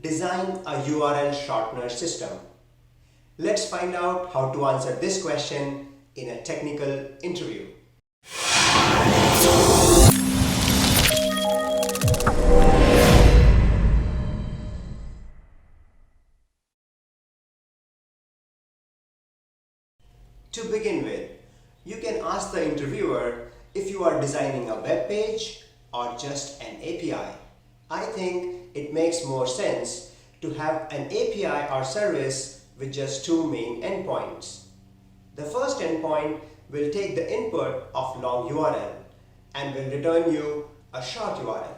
Design a URL shortener system. Let's find out how to answer this question in a technical interview. To begin with, you can ask the interviewer if you are designing a web page or just an API. I think it makes more sense to have an API or service with just two main endpoints. The first endpoint will take the input of long URL and will return you a short URL.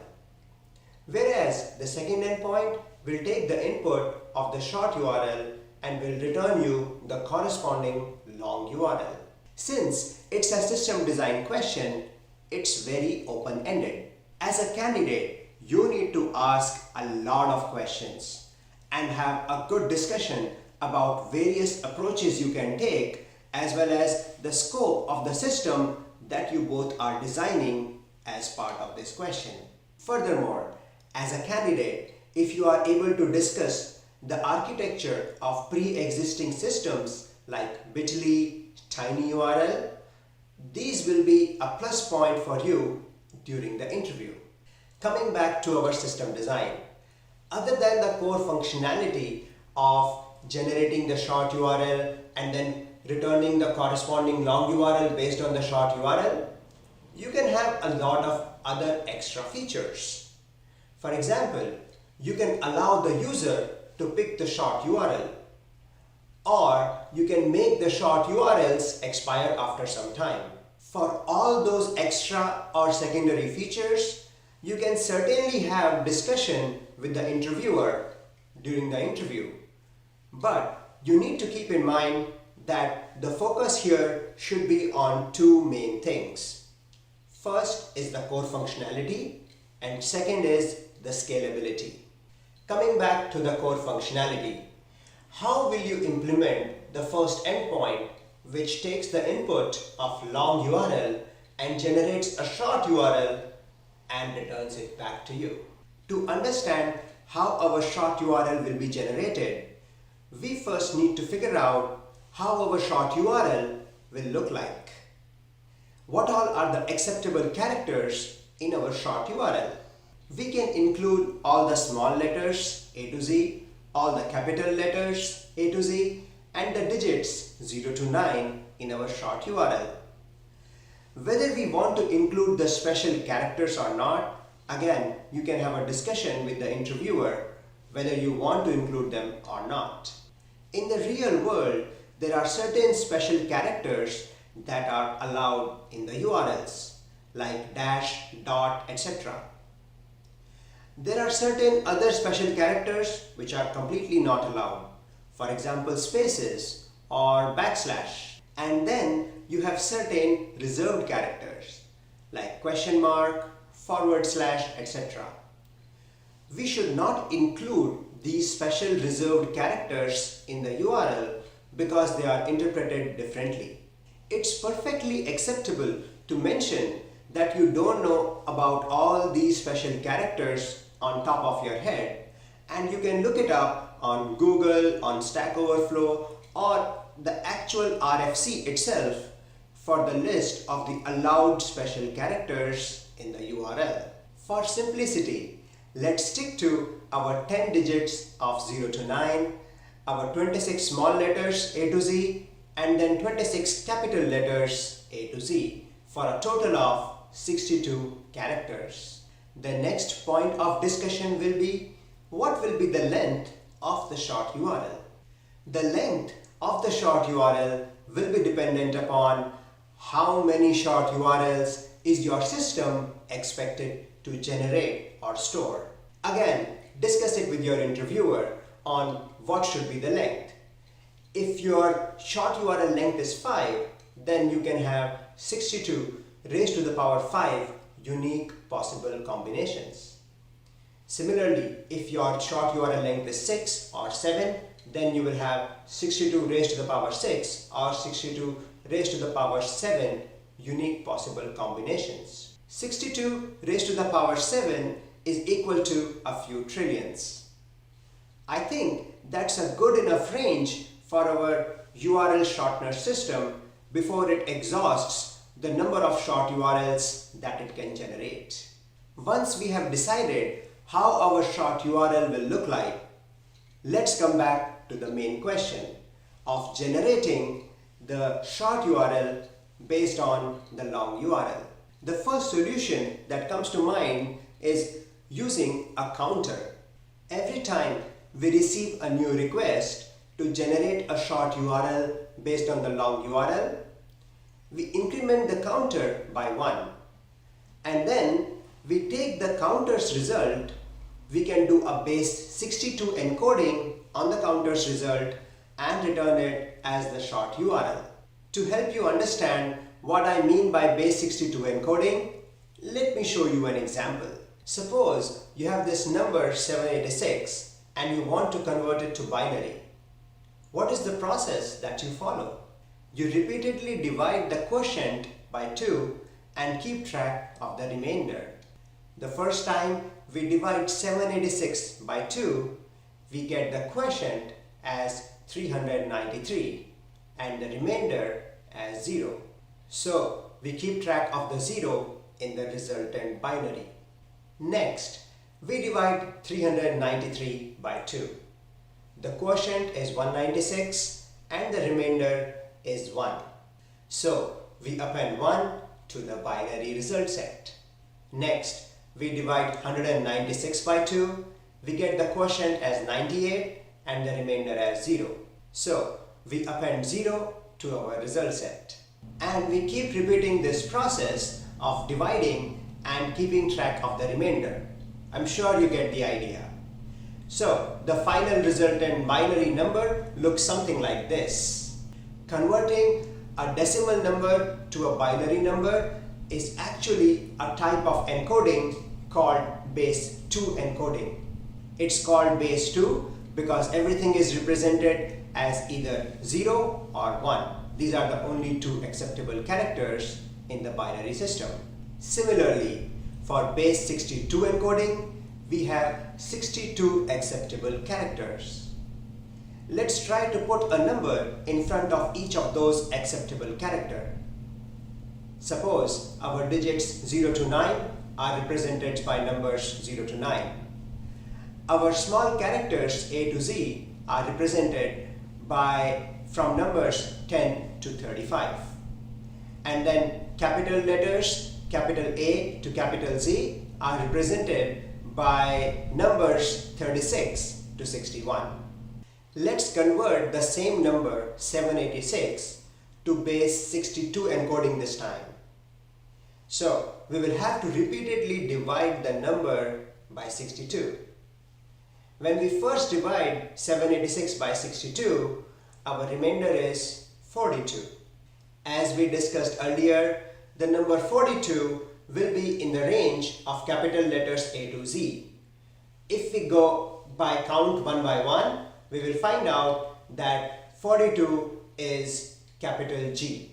Whereas the second endpoint will take the input of the short URL and will return you the corresponding long URL. Since it's a system design question, it's very open-ended. As a candidate, you need to ask a lot of questions and have a good discussion about various approaches you can take as well as the scope of the system that you both are designing as part of this question. Furthermore, as a candidate, if you are able to discuss the architecture of pre-existing systems like bit.ly, tinyURL, these will be a plus point for you during the interview. Coming back to our system design, other than the core functionality of generating the short URL and then returning the corresponding long URL based on the short URL, you can have a lot of other extra features. For example, you can allow the user to pick the short URL, or you can make the short URLs expire after some time. For all those extra or secondary features, you can certainly have discussion with the interviewer during the interview. But you need to keep in mind that the focus here should be on two main things. First is the core functionality and second is the scalability. Coming back to the core functionality, how will you implement the first endpoint which takes the input of long URL and generates a short URL and returns it back to you? To understand how our short URL will be generated, we first need to figure out how our short URL will look like. What all are the acceptable characters in our short URL? We can include all the small letters A to Z, all the capital letters A to Z, and the digits 0 to 9 in our short URL. Whether we want to include the special characters or not, again, you can have a discussion with the interviewer whether you want to include them or not. In the real world, there are certain special characters that are allowed in the URLs, like dash, dot, etc. There are certain other special characters which are completely not allowed. For example, spaces or backslash. And then you have certain reserved characters like question mark, forward slash, etc. We should not include these special reserved characters in the URL because they are interpreted differently. It's perfectly acceptable to mention that you don't know about all these special characters on top of your head, and you can look it up on Google, on Stack Overflow, or the actual RFC itself for the list of the allowed special characters in the URL. For simplicity, let's stick to our 10 digits of 0 to 9, our 26 small letters A to Z, and then 26 capital letters A to Z for a total of 62 characters. The next point of discussion will be what will be the length of the short URL. The length of the short URL will be dependent upon how many short URLs is your system expected to generate or store. Again, discuss it with your interviewer on what should be the length. If your short URL length is 5, then you can have 62 raised to the power 5 unique possible combinations. Similarly, if your short URL length is 6 or 7, then you will have 62 raised to the power 6 or 62 raised to the power 7 unique possible combinations. 62 raised to the power 7 is equal to a few trillions. I think that's a good enough range for our URL shortener system before it exhausts the number of short URLs that it can generate. Once we have decided how our short URL will look like, let's come back to the main question of generating the short URL based on the long URL. The first solution that comes to mind is using a counter. Every time we receive a new request to generate a short URL based on the long URL, we increment the counter by 1. And then we take the counter's result. We can do a base 62 encoding on the counter's result and return it as the short URL. To help you understand what I mean by base 62 encoding, let me show you an example. Suppose you have this number 786 and you want to convert it to binary. What is the process that you follow? You repeatedly divide the quotient by 2 and keep track of the remainder. The first time we divide 786 by 2, we get the quotient as 393 and the remainder as 0. So we keep track of the 0 in the resultant binary. Next, we divide 393 by 2. The quotient is 196 and the remainder is 1. So we append 1 to the binary result set. Next, we divide 196 by 2. We get the quotient as 98 and the remainder as 0. So we append 0 to our result set. And we keep repeating this process of dividing and keeping track of the remainder. I'm sure you get the idea. So the final resultant binary number looks something like this. Converting a decimal number to a binary number is actually a type of encoding called base 2 encoding. It's called base 2 because everything is represented as either 0 or 1. These are the only two acceptable characters in the binary system. Similarly, for base 62 encoding, we have 62 acceptable characters. Let's try to put a number in front of each of those acceptable characters. Suppose our digits 0 to 9 are represented by numbers 0 to 9. Our small characters A to Z are represented by from numbers 10 to 35. And then capital letters, capital A to capital Z, are represented by numbers 36 to 61. Let's convert the same number 786 to base 62 encoding this time. So we will have to repeatedly divide the number by 62. When we first divide 786 by 62, our remainder is 42. As we discussed earlier, the number 42 will be in the range of capital letters A to Z. If we go by count one by one, we will find out that 42 is capital G.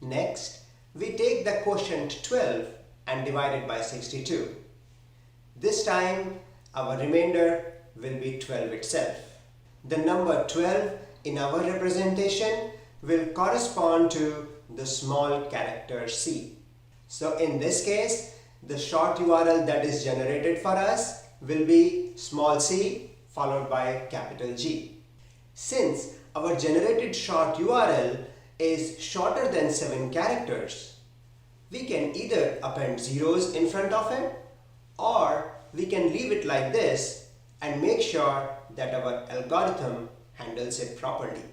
Next, we take the quotient 12 and divide it by 62. This time, our remainder will be 12 itself. The number 12 in our representation will correspond to the small character C. So in this case, the short URL that is generated for us will be small c followed by capital G. Since our generated short URL is shorter than 7 characters, we can either append zeros in front of it or we can leave it like this and make sure that our algorithm handles it properly.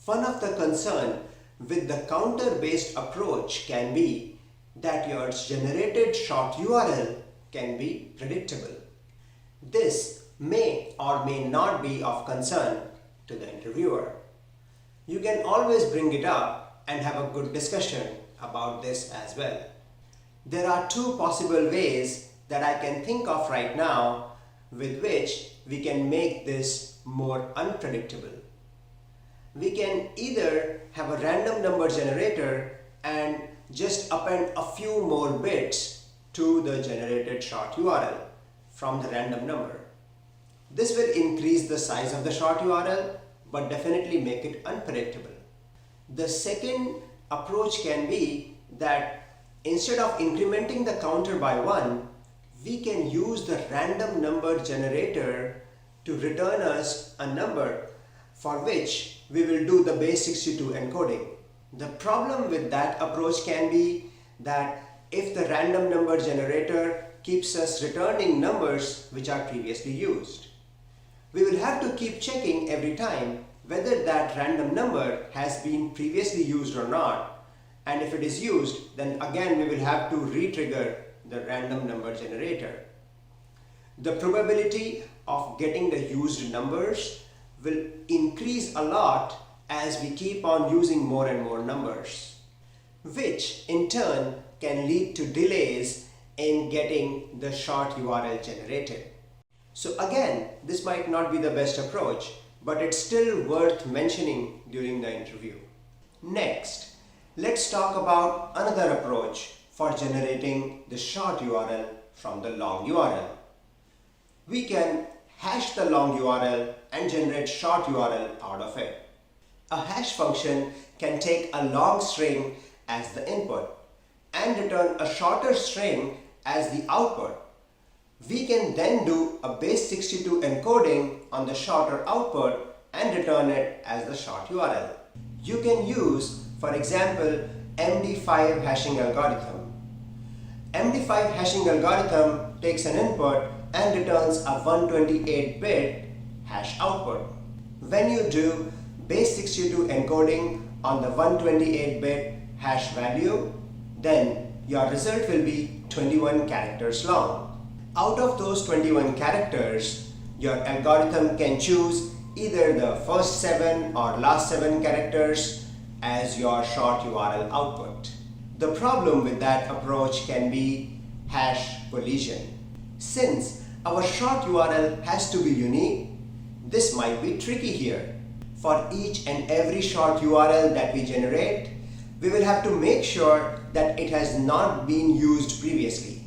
One of the concern with the counter-based approach can be that your generated short URL can be predictable. This may or may not be of concern to the interviewer. You can always bring it up and have a good discussion about this as well. There are two possible ways that I can think of right now with which we can make this more unpredictable. We can either have a random number generator and just append a few more bits to the generated short URL from the random number. This will increase the size of the short URL, but definitely make it unpredictable. The second approach can be that instead of incrementing the counter by 1, we can use the random number generator to return us a number for which we will do the base 62 encoding. The problem with that approach can be that if the random number generator keeps us returning numbers which are previously used, we will have to keep checking every time whether that random number has been previously used or not, and if it is used, then again we will have to re-trigger the random number generator. The probability of getting the used numbers will increase a lot as we keep on using more and more numbers, which in turn can lead to delays in getting the short URL generated. So again, this might not be the best approach, but it's still worth mentioning during the interview. Next, let's talk about another approach for generating the short URL from the long URL. We can hash the long URL and generate short URL out of it. A hash function can take a long string as the input and return a shorter string as the output. We can then do a base 62 encoding on the shorter output and return it as the short URL. You can use, for example, MD5 hashing algorithm. MD5 hashing algorithm takes an input and returns a 128-bit hash output. When you do base 62 encoding on the 128-bit hash value, then your result will be 21 characters long. Out of those 21 characters, your algorithm can choose either the first 7 or last 7 characters as your short URL output. The problem with that approach can be hash collision. Since our short URL has to be unique, this might be tricky here. For each and every short URL that we generate, we will have to make sure that it has not been used previously.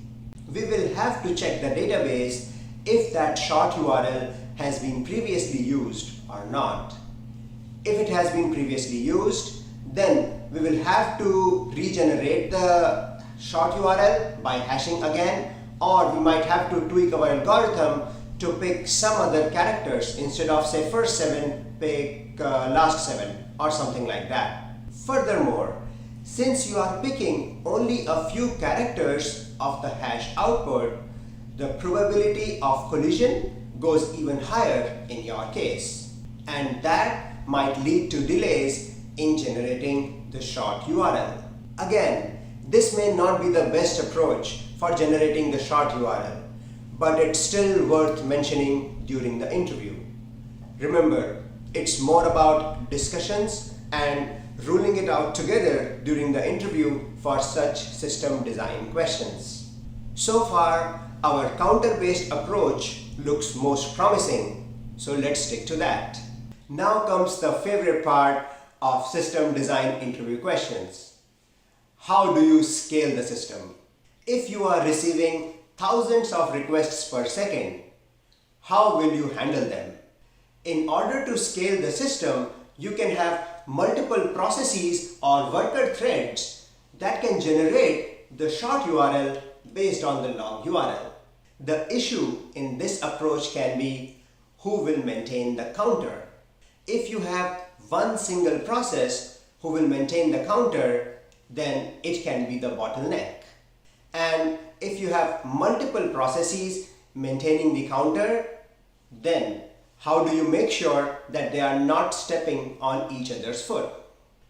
We will have to check the database if that short URL has been previously used or not. If it has been previously used, then we will have to regenerate the short URL by hashing again, or we might have to tweak our algorithm to pick some other characters. Instead of say first 7, pick last 7 or something like that. Furthermore, since you are picking only a few characters of the hash output, the probability of collision goes even higher in your case, and that might lead to delays in generating the short URL. Again, this may not be the best approach for generating the short URL, but it's still worth mentioning during the interview. Remember, it's more about discussions and ruling it out together during the interview for such system design questions. So far, our counter-based approach looks most promising, so let's stick to that. Now comes the favorite part of system design interview questions. How do you scale the system? If you are receiving thousands of requests per second, how will you handle them? In order to scale the system, you can have multiple processes or worker threads that can generate the short URL based on the long URL. The issue in this approach can be who will maintain the counter. If you have one single process who will maintain the counter, then it can be the bottleneck. And if you have multiple processes maintaining the counter, then how do you make sure that they are not stepping on each other's foot?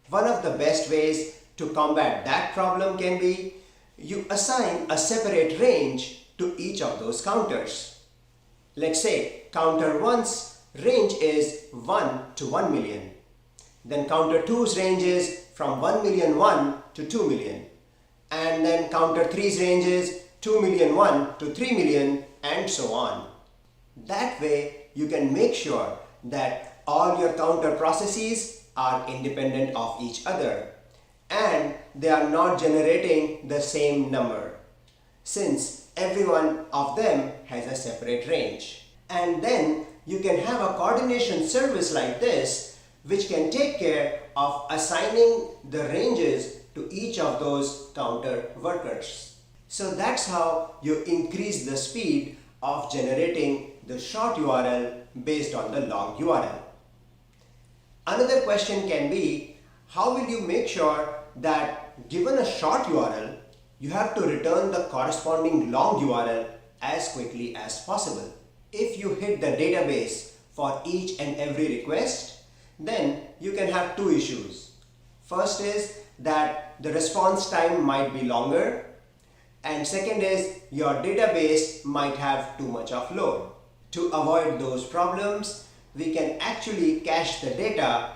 One of the best ways to combat that problem can be you assign a separate range to each of those counters. Let's say counter 1's range is 1 to 1 million. Then counter 2's range is from 1,000,001 to 2 million. And then counter 3's range is 2,000,001 to 3 million, and so on. That way you can make sure that all your counter processes are independent of each other and they are not generating the same number, since every one of them has a separate range. And then you can have a coordination service like this, which can take care of assigning the ranges to each of those counter workers. So that's how you increase the speed of generating the short URL based on the long URL. Another question can be, how will you make sure that given a short URL, you have to return the corresponding long URL as quickly as possible? If you hit the database for each and every request, then you can have two issues. First is that the response time might be longer, and second is your database might have too much of load. To avoid those problems, we can actually cache the data.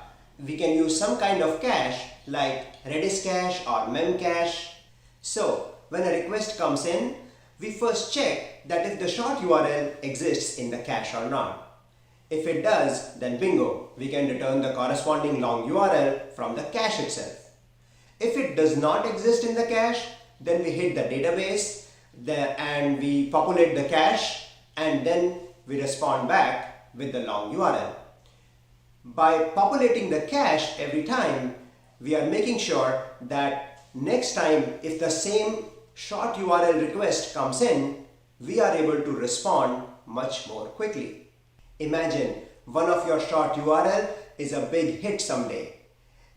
We can use some kind of cache like Redis cache or Memcache. So when a request comes in, we first check that if the short URL exists in the cache or not. If it does, then bingo, we can return the corresponding long URL from the cache itself. If it does not exist in the cache, then we hit the database and we populate the cache, and then we respond back with the long URL. By populating the cache every time, we are making sure that next time if the same short URL request comes in, we are able to respond much more quickly. Imagine one of your short URL is a big hit someday.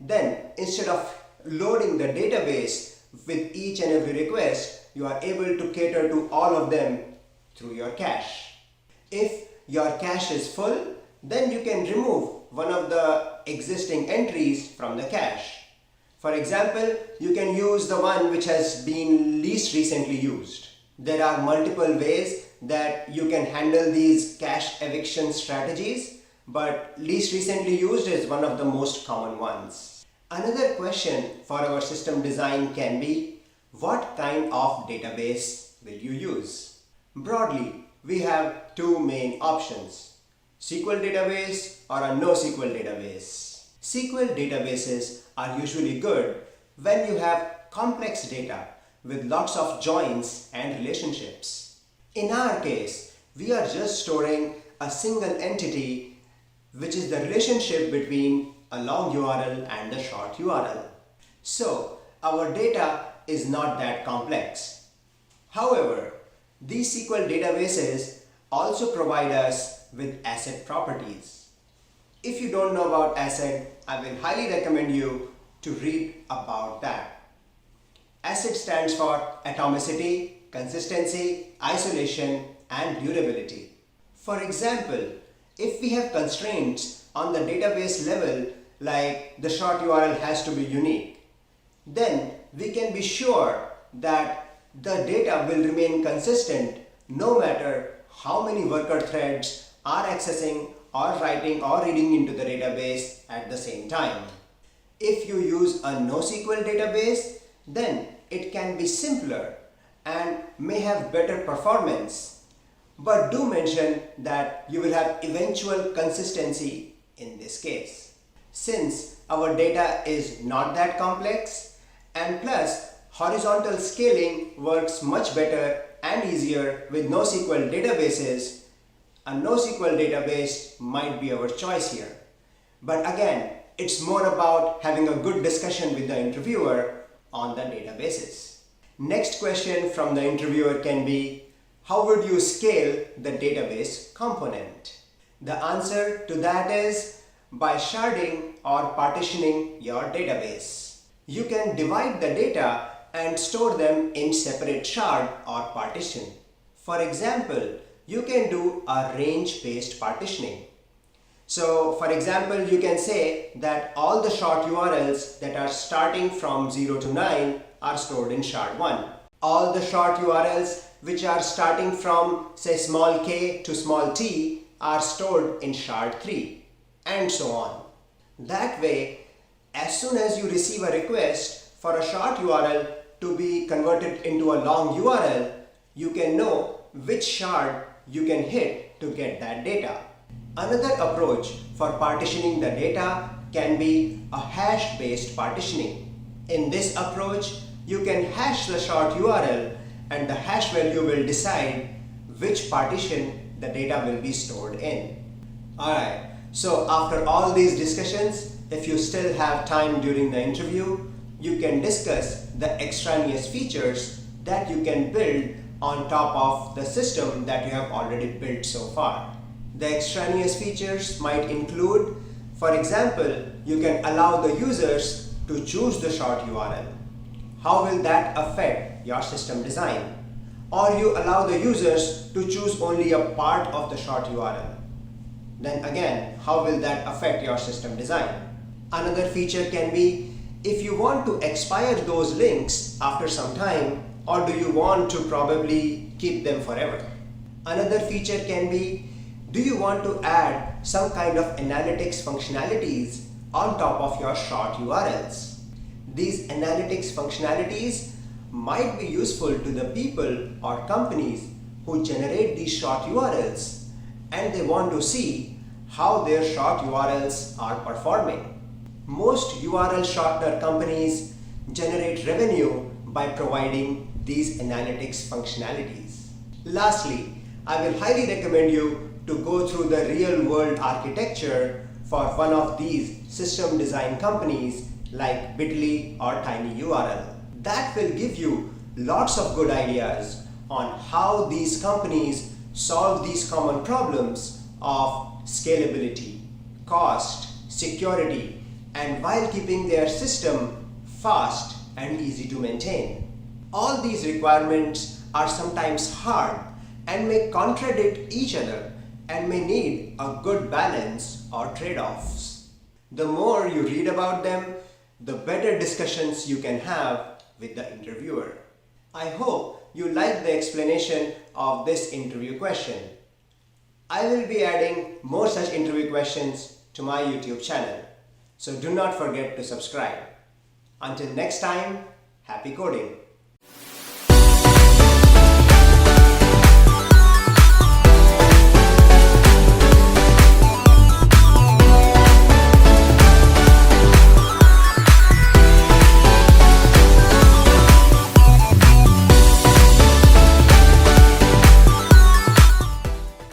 Then instead of loading the database with each and every request, you are able to cater to all of them through your cache. If your cache is full, then you can remove one of the existing entries from the cache. For example, you can use the one which has been least recently used. There are multiple ways that you can handle these cache eviction strategies, but least recently used is one of the most common ones. Another question for our system design can be, what kind of database will you use? Broadly, we have two main options: SQL database or a NoSQL database. SQL databases are usually good when you have complex data with lots of joins and relationships. In our case, we are just storing a single entity, which is the relationship between a long URL and a short URL. So our data is not that complex. However, these SQL databases also provide us with asset properties. If you don't know about asset, I will highly recommend you to read about that. ACID stands for atomicity, consistency, isolation, and durability. For example, if we have constraints on the database level, like the short URL has to be unique, then we can be sure that the data will remain consistent no matter how many worker threads are accessing or writing or reading into the database at the same time. If you use a NoSQL database, then it can be simpler and may have better performance. But do mention that you will have eventual consistency in this case. Since our data is not that complex, and plus horizontal scaling works much better and easier with NoSQL databases, a NoSQL database might be our choice here. But again, it's more about having a good discussion with the interviewer on the databases. Next question from the interviewer can be, how would you scale the database component? The answer to that is by sharding or partitioning your database. You can divide the data and store them in separate shard or partition. For example, you can do a range-based partitioning. So for example, you can say that all the short URLs that are starting from 0 to 9 are stored in shard 1. All the short URLs which are starting from say small k to small t are stored in shard 3, and so on. That way, as soon as you receive a request for a short URL to be converted into a long URL, you can know which shard you can hit to get that data. Another approach for partitioning the data can be a hash-based partitioning. In this approach, you can hash the short URL and the hash value will decide which partition the data will be stored in. Alright, so after all these discussions, if you still have time during the interview, you can discuss the extraneous features that you can build on top of the system that you have already built so far. The extraneous features might include, for example, you can allow the users to choose the short URL. How will that affect your system design? Or you allow the users to choose only a part of the short URL. Then again, how will that affect your system design? Another feature can be if you want to expire those links after some time, or do you want to probably keep them forever? Another feature can be, do you want to add some kind of analytics functionalities on top of your short URLs? These analytics functionalities might be useful to the people or companies who generate these short URLs, and they want to see how their short URLs are performing. Most URL shortener companies generate revenue by providing these analytics functionalities. Lastly, I will highly recommend you to go through the real-world architecture for one of these system design companies like Bitly or tinyURL. That will give you lots of good ideas on how these companies solve these common problems of scalability, cost, security, and while keeping their system fast and easy to maintain. All these requirements are sometimes hard and may contradict each other and may need a good balance or trade-offs. The more you read about them, the better discussions you can have with the interviewer. I hope you like the explanation of this interview question. I will be adding more such interview questions to my YouTube channel, so do not forget to subscribe. Until next time, happy coding!